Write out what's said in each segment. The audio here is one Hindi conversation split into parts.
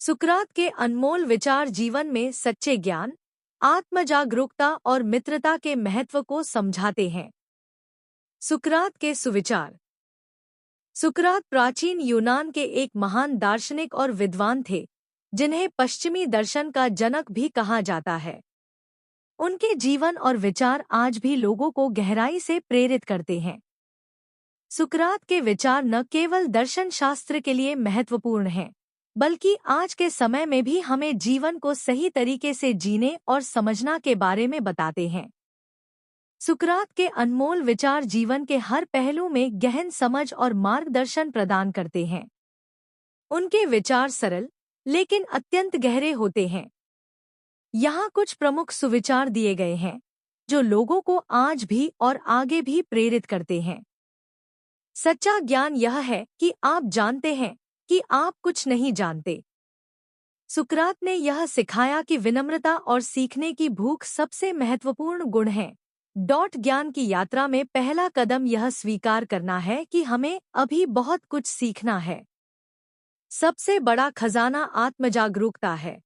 सुकरात के अनमोल विचार जीवन में सच्चे ज्ञान, आत्मजागरूकता और मित्रता के महत्व को समझाते हैं। सुकरात के सुविचार। सुकरात प्राचीन यूनान के एक महान दार्शनिक और विद्वान थे, जिन्हें पश्चिमी दर्शन का जनक भी कहा जाता है। उनके जीवन और विचार आज भी लोगों को गहराई से प्रेरित करते हैं। सुकरात के विचार न केवल दर्शन शास्त्र के लिए महत्वपूर्ण हैं, बल्कि आज के समय में भी हमें जीवन को सही तरीके से जीने और समझना के बारे में बताते हैं। सुकरात के अनमोल विचार जीवन के हर पहलू में गहन समझ और मार्गदर्शन प्रदान करते हैं। उनके विचार सरल लेकिन अत्यंत गहरे होते हैं। यहाँ कुछ प्रमुख सुविचार दिए गए हैं, जो लोगों को आज भी और आगे भी प्रेरित करते हैं। सच्चा ज्ञान यह है कि आप जानते हैं कि आप कुछ नहीं जानते। सुकरात ने यह सिखाया कि विनम्रता और सीखने की भूख सबसे महत्वपूर्ण गुण है। ज्ञान की यात्रा में पहला कदम यह स्वीकार करना है कि हमें अभी बहुत कुछ सीखना है। सबसे बड़ा खजाना आत्मजागरूकता है।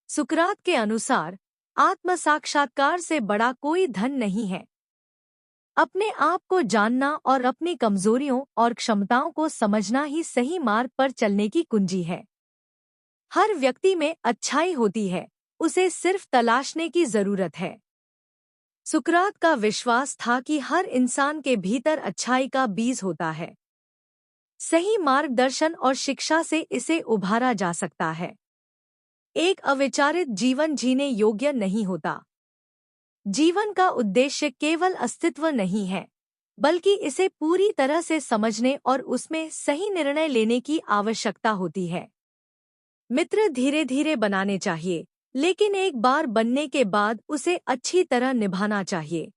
सुकरात के अनुसार आत्म साक्षात्कार से बड़ा कोई धन नहीं है। अपने आप को जानना और अपनी कमजोरियों और क्षमताओं को समझना ही सही मार्ग पर चलने की कुंजी है। हर व्यक्ति में अच्छाई होती है, उसे सिर्फ तलाशने की जरूरत है। सुकरात का विश्वास था कि हर इंसान के भीतर अच्छाई का बीज होता है। सही मार्गदर्शन और शिक्षा से इसे उभारा जा सकता है। एक अविचारित जीवन जीने योग्य नहीं होता। जीवन का उद्देश्य केवल अस्तित्व नहीं है, बल्कि इसे पूरी तरह से समझने और उसमें सही निर्णय लेने की आवश्यकता होती है। मित्र धीरे धीरे बनाने चाहिए, लेकिन एक बार बनने के बाद उसे अच्छी तरह निभाना चाहिए।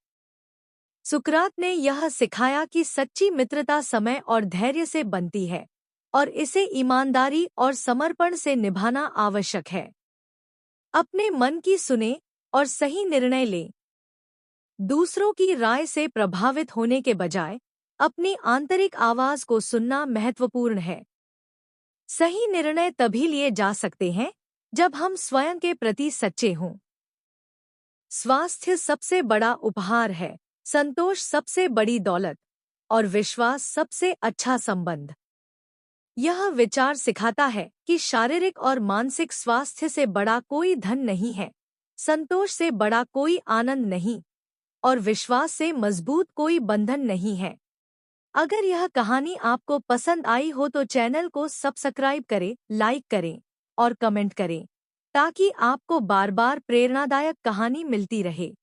सुकरात ने यह सिखाया कि सच्ची मित्रता समय और धैर्य से बनती है, और इसे ईमानदारी और समर्पण से निभाना आवश्यक है। अपने मन की सुने और सही निर्णय लें। दूसरों की राय से प्रभावित होने के बजाय अपनी आंतरिक आवाज को सुनना महत्वपूर्ण है। सही निर्णय तभी लिए जा सकते हैं जब हम स्वयं के प्रति सच्चे हों। स्वास्थ्य सबसे बड़ा उपहार है, संतोष सबसे बड़ी दौलत, और विश्वास सबसे अच्छा संबंध। यह विचार सिखाता है कि शारीरिक और मानसिक स्वास्थ्य से बड़ा कोई धन नहीं है, संतोष से बड़ा कोई आनंद नहीं, और विश्वास से मजबूत कोई बंधन नहीं है। अगर यह कहानी आपको पसंद आई हो तो चैनल को सब्सक्राइब करें, लाइक करें और कमेंट करें, ताकि आपको बार बार प्रेरणादायक कहानी मिलती रहे।